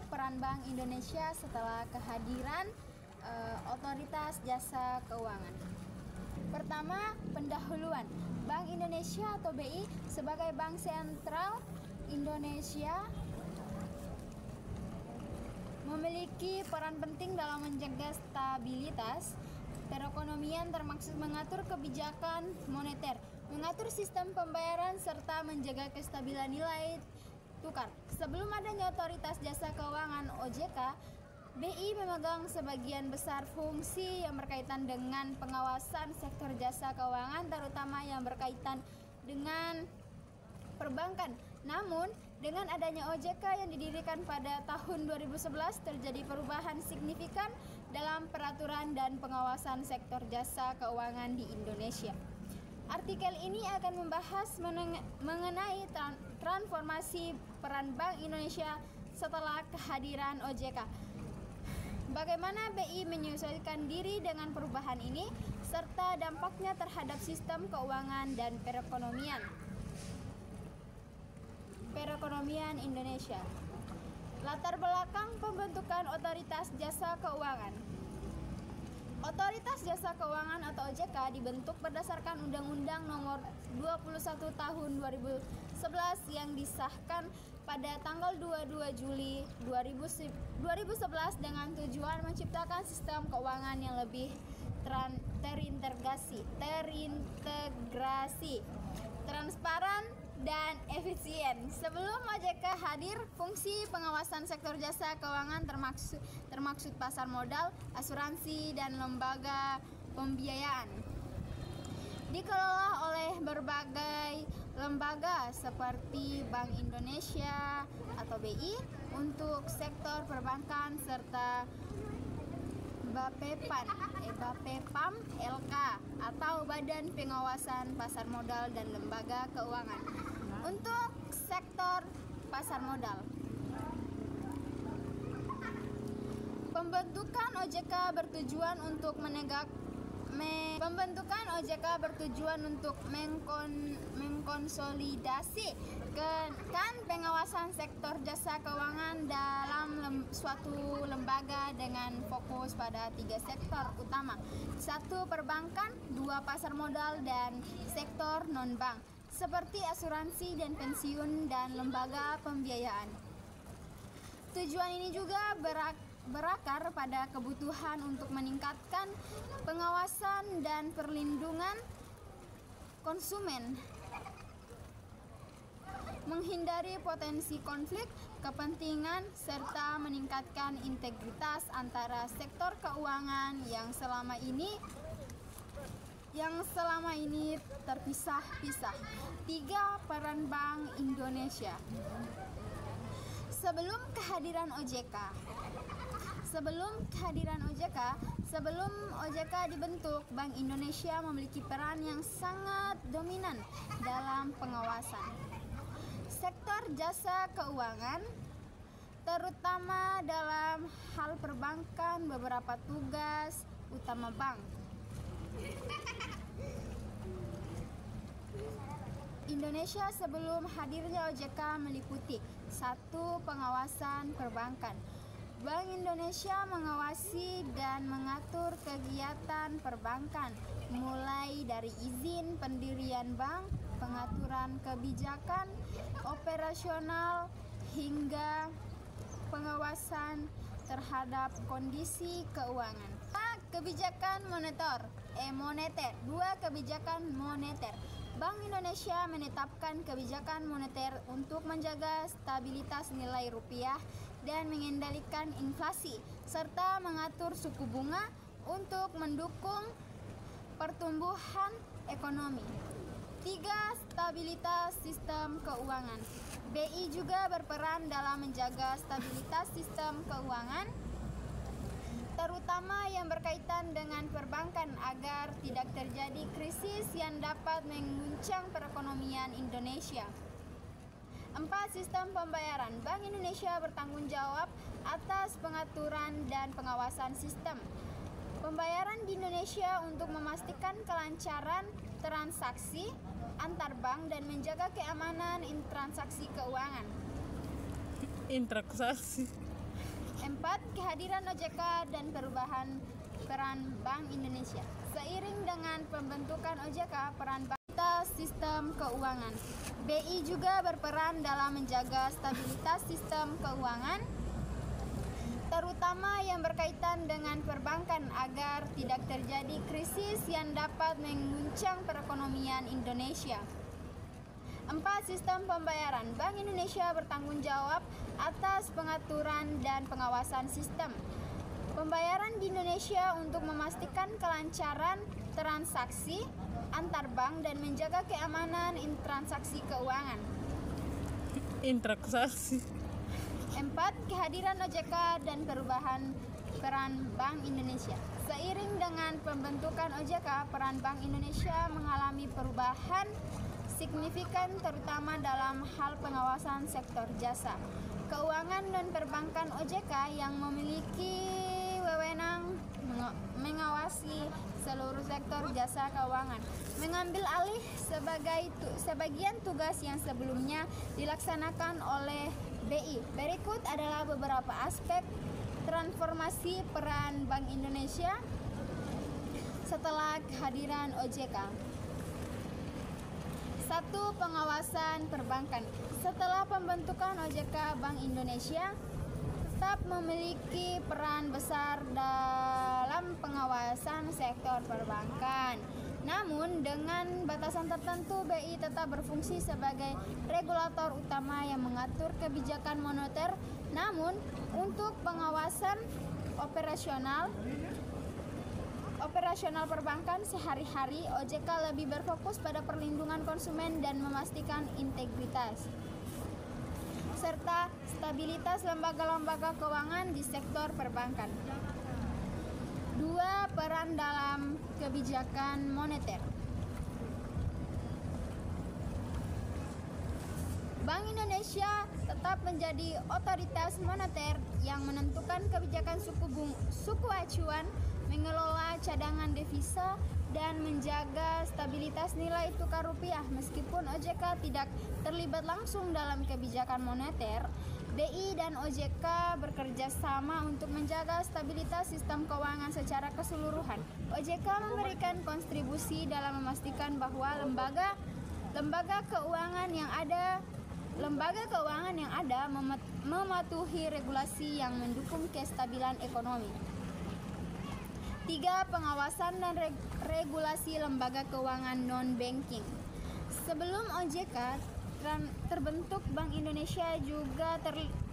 Peran Bank Indonesia setelah kehadiran Otoritas Jasa Keuangan. Pertama, pendahuluan. Bank Indonesia atau BI sebagai Bank Sentral Indonesia memiliki peran penting dalam menjaga stabilitas perekonomian, termasuk mengatur kebijakan moneter, mengatur sistem pembayaran, serta menjaga kestabilan nilai tukar. Sebelum adanya Otoritas Jasa Keuangan (OJK), BI memegang sebagian besar fungsi yang berkaitan dengan pengawasan sektor jasa keuangan, terutama yang berkaitan dengan perbankan. Namun, dengan adanya OJK yang didirikan pada tahun 2011, terjadi perubahan signifikan dalam peraturan dan pengawasan sektor jasa keuangan di Indonesia. Artikel ini akan membahas mengenai transformasi peran Bank Indonesia setelah kehadiran OJK. Bagaimana BI menyesuaikan diri dengan perubahan ini, serta dampaknya terhadap sistem keuangan dan perekonomian Indonesia. Latar belakang pembentukan Otoritas Jasa Keuangan. Otoritas Jasa Keuangan atau OJK dibentuk berdasarkan Undang-Undang Nomor 21 Tahun 2011 yang disahkan pada tanggal 22 Juli 2011 dengan tujuan menciptakan sistem keuangan yang lebih terintegrasi, transparan, dan efisien. Sebelum OJK hadir, fungsi pengawasan sektor jasa keuangan termaksud pasar modal, asuransi, dan lembaga pembiayaan dikelola oleh berbagai lembaga seperti Bank Indonesia atau BI untuk sektor perbankan serta Bapepam LK atau Badan Pengawasan Pasar Modal dan Lembaga Keuangan. Untuk sektor pasar modal, pembentukan OJK bertujuan untuk mengkonsolidasikan pengawasan sektor jasa keuangan dalam suatu lembaga dengan fokus pada 3 sektor utama: 1. Perbankan, 2. Pasar modal, dan sektor non-bank seperti asuransi dan pensiun dan lembaga pembiayaan. Tujuan ini juga berakar pada kebutuhan untuk meningkatkan pengawasan dan perlindungan konsumen, menghindari potensi konflik kepentingan, serta meningkatkan integritas antara sektor keuangan yang selama ini terpisah-pisah. 3. Peran Bank Indonesia. Sebelum kehadiran OJK dibentuk, Bank Indonesia memiliki peran yang sangat dominan dalam pengawasan sektor jasa keuangan, terutama dalam hal perbankan. Beberapa tugas utama bank Indonesia sebelum hadirnya OJK meliputi: 1. Pengawasan perbankan. Bank Indonesia mengawasi dan mengatur kegiatan perbankan, mulai dari izin pendirian bank, pengaturan kebijakan operasional, hingga pengawasan terhadap kondisi keuangan. Kebijakan moneter. Dua, kebijakan moneter. Bank Indonesia menetapkan kebijakan moneter untuk menjaga stabilitas nilai rupiah dan mengendalikan inflasi, serta mengatur suku bunga untuk mendukung pertumbuhan ekonomi. 3. Stabilitas sistem keuangan. BI juga berperan dalam menjaga stabilitas sistem keuangan, terutama yang berkaitan dengan perbankan agar tidak terjadi krisis yang dapat mengguncang perekonomian Indonesia. 4. Sistem pembayaran. Bank Indonesia bertanggung jawab atas pengaturan dan pengawasan sistem pembayaran di Indonesia untuk memastikan kelancaran transaksi antar bank dan menjaga keamanan transaksi keuangan. Interaksi. 4. Kehadiran OJK dan perubahan peran Bank Indonesia. Seiring dengan pembentukan OJK, peran bank sistem keuangan. BI juga berperan dalam menjaga stabilitas sistem keuangan, terutama yang berkaitan dengan perbankan agar tidak terjadi krisis yang dapat mengguncang perekonomian Indonesia. 4. Sistem pembayaran. Bank Indonesia bertanggung jawab atas pengaturan dan pengawasan sistem pembayaran di Indonesia untuk memastikan kelancaran transaksi antar bank dan menjaga keamanan transaksi keuangan. Interaksi. 4. Kehadiran OJK dan perubahan peran Bank Indonesia. Seiring dengan pembentukan OJK, peran Bank Indonesia mengalami perubahan signifikan terutama dalam hal pengawasan sektor jasa keuangan dan perbankan. OJK yang memiliki wewenang mengawasi seluruh sektor jasa keuangan mengambil alih sebagian tugas yang sebelumnya dilaksanakan oleh BI. Berikut adalah beberapa aspek transformasi peran Bank Indonesia setelah kehadiran OJK. 1. Pengawasan perbankan. Setelah pembentukan OJK, Bank Indonesia tetap memiliki peran besar dalam pengawasan sektor perbankan. Namun, dengan batasan tertentu, BI tetap berfungsi sebagai regulator utama yang mengatur kebijakan moneter. Namun, untuk pengawasan operasional perbankan sehari-hari, OJK lebih berfokus pada perlindungan konsumen dan memastikan integritas serta stabilitas lembaga-lembaga keuangan di sektor perbankan. 2. Peran dalam kebijakan moneter. Bank Indonesia tetap menjadi otoritas moneter yang menentukan kebijakan suku acuan, mengelola cadangan devisa, dan menjaga stabilitas nilai tukar rupiah. Meskipun OJK tidak terlibat langsung dalam kebijakan moneter, BI dan OJK bekerja sama untuk menjaga stabilitas sistem keuangan secara keseluruhan. OJK memberikan kontribusi dalam memastikan bahwa lembaga keuangan yang ada mematuhi regulasi yang mendukung kestabilan ekonomi. 3. Pengawasan dan regulasi lembaga keuangan non-banking. Sebelum OJK terbentuk, Bank Indonesia juga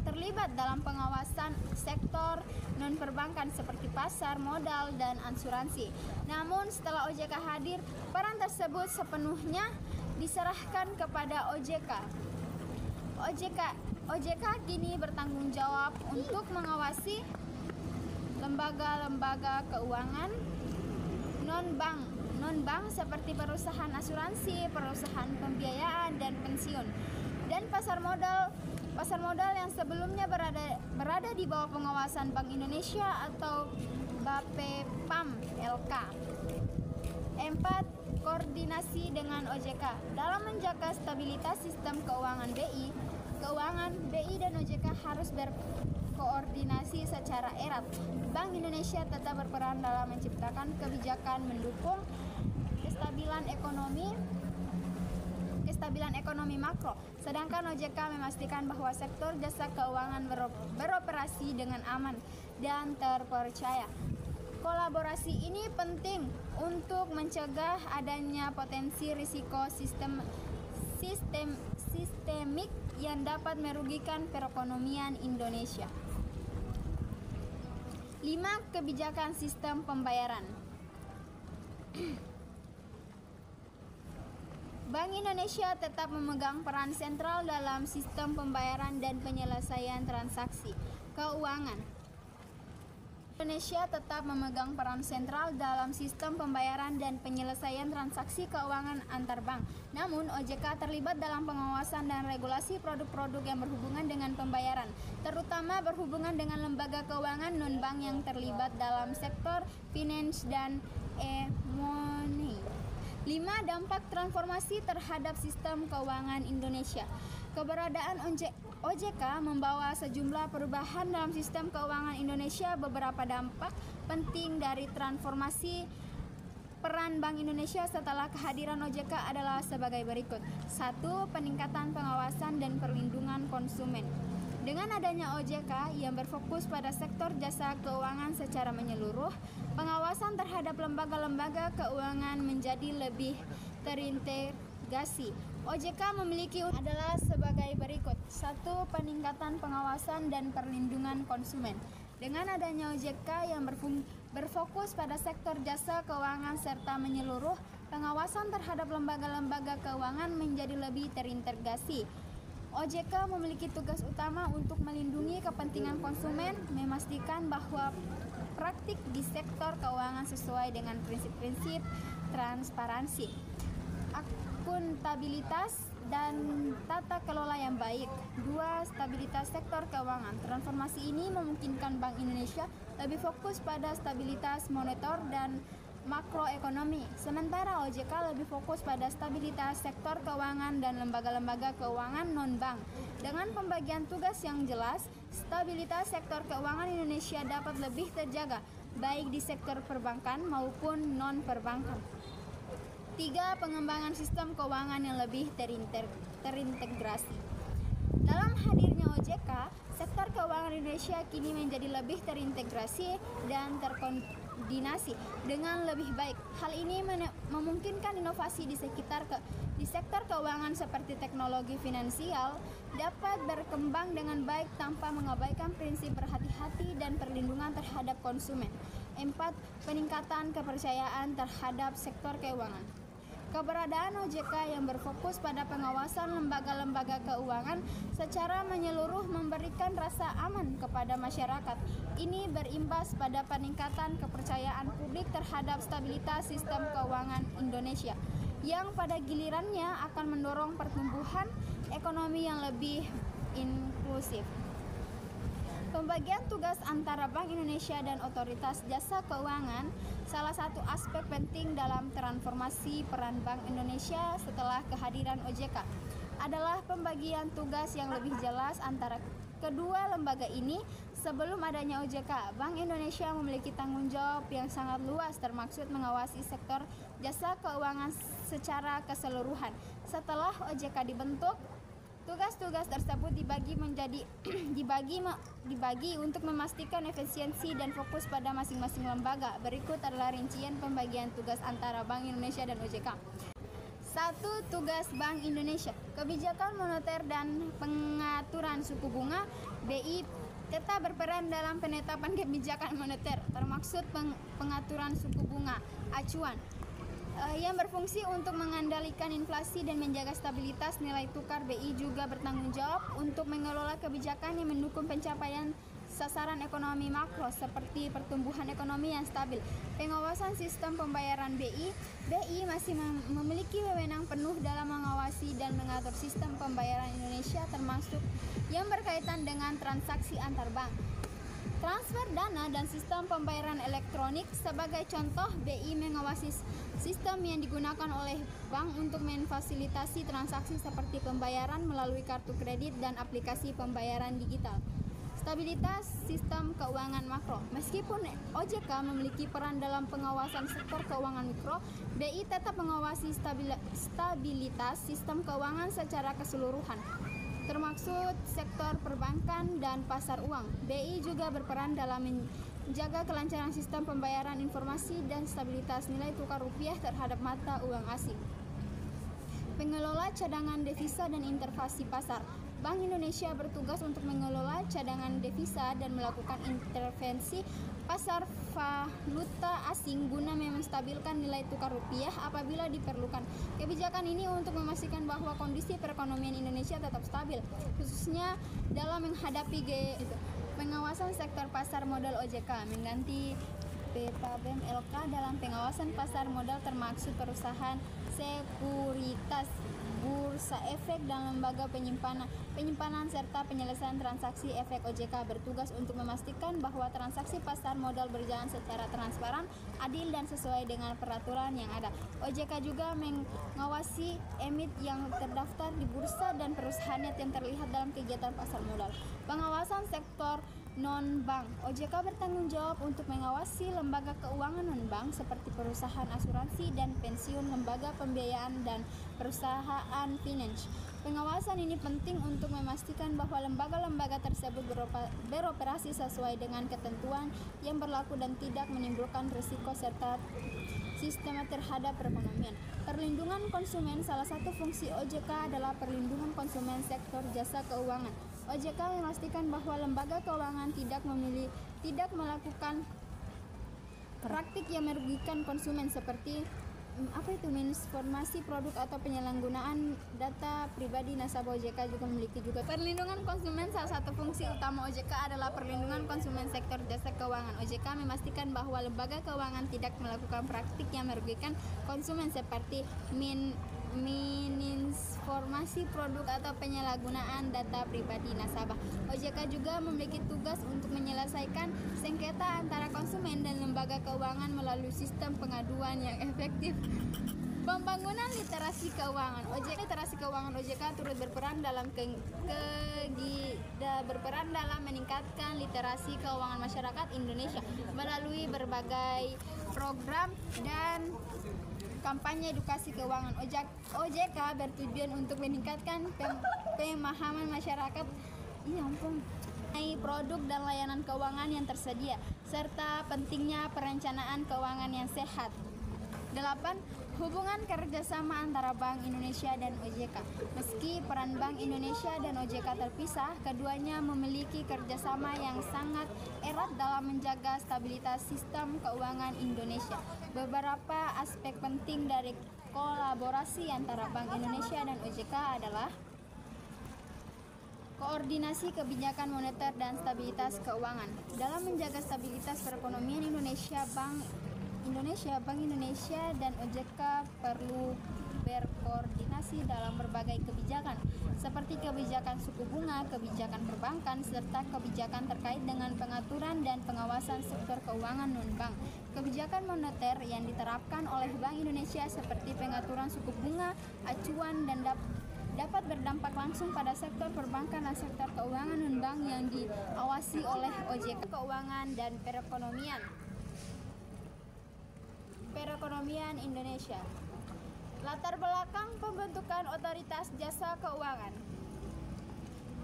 terlibat dalam pengawasan sektor non-perbankan seperti pasar modal dan asuransi. Namun setelah OJK hadir, peran tersebut sepenuhnya diserahkan kepada OJK. OJK kini bertanggung jawab untuk mengawasi lembaga-lembaga keuangan non-bank seperti perusahaan asuransi, perusahaan pembiayaan dan pensiun, dan pasar modal yang sebelumnya berada di bawah pengawasan Bank Indonesia atau Bapepam LK. 4. Koordinasi dengan OJK. Dalam menjaga stabilitas sistem keuangan BI dan OJK harus berkoordinasi secara erat. Bank Indonesia tetap berperan dalam menciptakan kebijakan mendukung kestabilan ekonomi makro, Sedangkan OJK memastikan bahwa sektor jasa keuangan beroperasi dengan aman dan terpercaya. Kolaborasi ini penting untuk mencegah adanya potensi risiko sistemik yang dapat merugikan perekonomian Indonesia. 5. Kebijakan sistem pembayaran. Bank Indonesia tetap memegang peran sentral dalam sistem pembayaran dan penyelesaian transaksi keuangan. Indonesia tetap memegang peran sentral dalam sistem pembayaran dan penyelesaian transaksi keuangan antar bank. Namun, OJK terlibat dalam pengawasan dan regulasi produk-produk yang berhubungan dengan pembayaran, terutama berhubungan dengan lembaga keuangan non-bank yang terlibat dalam sektor finance dan e-money. 5. Dampak transformasi terhadap sistem keuangan Indonesia. Keberadaan OJK membawa sejumlah perubahan dalam sistem keuangan Indonesia. Beberapa dampak penting dari transformasi peran Bank Indonesia setelah kehadiran OJK adalah sebagai berikut. 1. Peningkatan pengawasan dan perlindungan konsumen. Dengan adanya OJK yang berfokus pada sektor jasa keuangan secara menyeluruh, pengawasan terhadap lembaga-lembaga keuangan menjadi lebih terintegrasi. OJK memiliki adalah sebagai berikut. 1. Peningkatan pengawasan dan perlindungan konsumen. Dengan adanya OJK yang berfokus pada sektor jasa keuangan serta menyeluruh, pengawasan terhadap lembaga-lembaga keuangan menjadi lebih terintegrasi. OJK memiliki tugas utama untuk melindungi kepentingan konsumen, memastikan bahwa praktik di sektor keuangan sesuai dengan prinsip-prinsip transparansi, akuntabilitas, dan tata kelola yang baik. 2. Stabilitas sektor keuangan. Transformasi ini memungkinkan Bank Indonesia lebih fokus pada stabilitas moneter dan makroekonomi, sementara OJK lebih fokus pada stabilitas sektor keuangan dan lembaga-lembaga keuangan non-bank. Dengan pembagian tugas yang jelas, stabilitas sektor keuangan Indonesia dapat lebih terjaga, baik di sektor perbankan maupun non-perbankan. 3. Pengembangan sistem keuangan yang lebih terintegrasi. Dalam hadirnya OJK, sektor keuangan Indonesia kini menjadi lebih terintegrasi dan terkoordinasi dengan lebih baik. Hal ini memungkinkan inovasi di sektor keuangan seperti teknologi finansial dapat berkembang dengan baik tanpa mengabaikan prinsip berhati-hati dan perlindungan terhadap konsumen. 4. Peningkatan kepercayaan terhadap sektor keuangan. Keberadaan OJK yang berfokus pada pengawasan lembaga-lembaga keuangan secara menyeluruh memberikan rasa aman kepada masyarakat. Ini berimbas pada peningkatan kepercayaan publik terhadap stabilitas sistem keuangan Indonesia, yang pada gilirannya akan mendorong pertumbuhan ekonomi yang lebih inklusif. Pembagian tugas antara Bank Indonesia dan Otoritas Jasa Keuangan salah satu aspek penting dalam transformasi peran Bank Indonesia setelah kehadiran OJK adalah pembagian tugas yang lebih jelas antara kedua lembaga ini. Sebelum adanya OJK, Bank Indonesia memiliki tanggung jawab yang sangat luas termasuk mengawasi sektor jasa keuangan secara keseluruhan. Setelah OJK dibentuk, tugas-tugas tersebut dibagi untuk memastikan efisiensi dan fokus pada masing-masing lembaga. Berikut adalah rincian pembagian tugas antara Bank Indonesia dan OJK. 1. Tugas Bank Indonesia. Kebijakan moneter dan pengaturan suku bunga. BI tetap berperan dalam penetapan kebijakan moneter, termaksud pengaturan suku bunga acuan, yang berfungsi untuk mengendalikan inflasi dan menjaga stabilitas nilai tukar. BI juga bertanggung jawab untuk mengelola kebijakan yang mendukung pencapaian sasaran ekonomi makro seperti pertumbuhan ekonomi yang stabil. Pengawasan sistem pembayaran BI masih memiliki wewenang penuh dalam mengawasi dan mengatur sistem pembayaran Indonesia, termasuk yang berkaitan dengan transaksi antar bank, transfer dana, dan sistem pembayaran elektronik. Sebagai contoh, BI mengawasi sistem yang digunakan oleh bank untuk memfasilitasi transaksi seperti pembayaran melalui kartu kredit dan aplikasi pembayaran digital. Stabilitas sistem keuangan makro. Meskipun OJK memiliki peran dalam pengawasan sektor keuangan mikro, BI tetap mengawasi stabilitas sistem keuangan secara keseluruhan, termaksud sektor perbankan dan pasar uang. BI juga berperan dalam menjaga kelancaran sistem pembayaran informasi dan stabilitas nilai tukar rupiah terhadap mata uang asing. Pengelola cadangan devisa dan intervensi pasar. Bank Indonesia bertugas untuk mengelola cadangan devisa dan melakukan intervensi pasar valuta asing guna menstabilkan nilai tukar rupiah apabila diperlukan. Kebijakan ini untuk memastikan bahwa kondisi perekonomian Indonesia tetap stabil, khususnya dalam menghadapi pengawasan sektor pasar modal. OJK mengganti BPABM LK dalam pengawasan pasar modal, termaksud perusahaan sekuritas, bursa efek, dan lembaga penyimpanan serta penyelesaian transaksi efek. OJK bertugas untuk memastikan bahwa transaksi pasar modal berjalan secara transparan, adil, dan sesuai dengan peraturan yang ada. OJK juga mengawasi emit yang terdaftar di bursa dan perusahaan yang terlihat dalam kegiatan pasar modal. Pengawasan sektor non-bank. OJK bertanggung jawab untuk mengawasi lembaga keuangan non-bank seperti perusahaan asuransi dan pensiun, lembaga pembiayaan, dan perusahaan finance. Pengawasan ini penting untuk memastikan bahwa lembaga-lembaga tersebut beroperasi sesuai dengan ketentuan yang berlaku dan tidak menimbulkan risiko serta sistem terhadap perekonomian. Perlindungan konsumen. Salah satu fungsi OJK adalah perlindungan konsumen sektor jasa keuangan. OJK memastikan bahwa lembaga keuangan tidak melakukan praktik yang merugikan konsumen seperti misinformasi produk atau penyalahgunaan data pribadi nasabah. OJK juga memiliki perlindungan konsumen. Salah satu fungsi utama OJK adalah perlindungan konsumen sektor jasa keuangan. OJK memastikan bahwa lembaga keuangan tidak melakukan praktik yang merugikan konsumen seperti misinformasi produk atau penyalahgunaan data pribadi nasabah. OJK juga memiliki tugas untuk menyelesaikan sengketa antara konsumen dan lembaga keuangan melalui sistem pengaduan yang efektif. Pembangunan literasi keuangan. OJK turut berperan dalam meningkatkan literasi keuangan masyarakat Indonesia melalui berbagai program dan kampanye edukasi keuangan. OJK bertujuan untuk meningkatkan pemahaman masyarakat mengenai produk dan layanan keuangan yang tersedia, serta pentingnya perencanaan keuangan yang sehat. 8. Hubungan kerjasama antara Bank Indonesia dan OJK. Meski peran Bank Indonesia dan OJK terpisah, keduanya memiliki kerjasama yang sangat erat dalam menjaga stabilitas sistem keuangan Indonesia. Beberapa aspek penting dari kolaborasi antara Bank Indonesia dan OJK adalah koordinasi kebijakan moneter dan stabilitas keuangan. Dalam menjaga stabilitas perekonomian Indonesia, Bank Indonesia dan OJK perlu berkoordinasi dalam berbagai kebijakan, seperti kebijakan suku bunga, kebijakan perbankan, serta kebijakan terkait dengan pengaturan dan pengawasan sektor keuangan non-bank. Kebijakan moneter yang diterapkan oleh Bank Indonesia seperti pengaturan suku bunga, acuan, dan dapat berdampak langsung pada sektor perbankan dan sektor keuangan non-bank yang diawasi oleh OJK. Keuangan dan perekonomian Indonesia. Latar belakang pembentukan Otoritas Jasa Keuangan.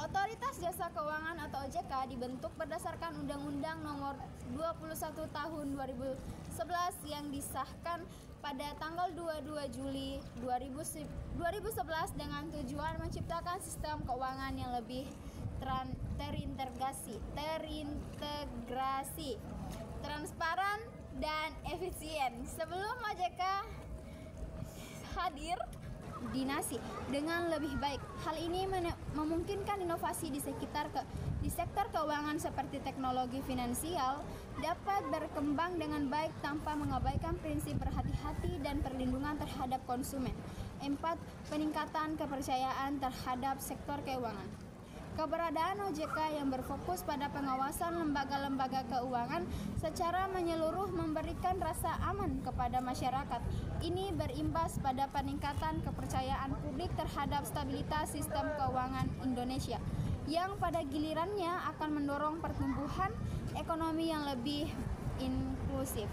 Otoritas Jasa Keuangan atau OJK dibentuk berdasarkan Undang-Undang Nomor 21 Tahun 2011 yang disahkan pada tanggal 22 Juli 2011 dengan tujuan menciptakan sistem keuangan yang lebih terintegrasi, transparan, dan efisien. Sebelum OJK hadir dinasti dengan lebih baik. Hal ini memungkinkan inovasi di sektor keuangan seperti teknologi finansial dapat berkembang dengan baik tanpa mengabaikan prinsip berhati-hati dan perlindungan terhadap konsumen. 4. Peningkatan kepercayaan terhadap sektor keuangan. Keberadaan OJK yang berfokus pada pengawasan lembaga-lembaga keuangan secara menyeluruh memberikan rasa aman kepada masyarakat. Ini berimbas pada peningkatan kepercayaan publik terhadap stabilitas sistem keuangan Indonesia. yang pada gilirannya akan mendorong pertumbuhan ekonomi yang lebih inklusif.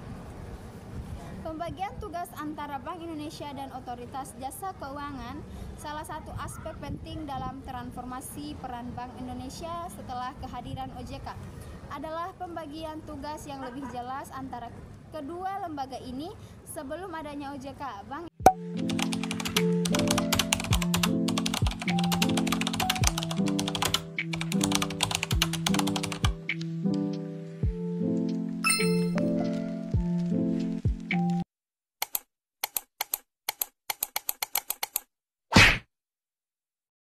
Pembagian tugas antara Bank Indonesia dan Otoritas Jasa Keuangan salah satu aspek penting dalam transformasi peran Bank Indonesia setelah kehadiran OJK adalah pembagian tugas yang lebih jelas antara kedua lembaga ini sebelum adanya OJK. Bank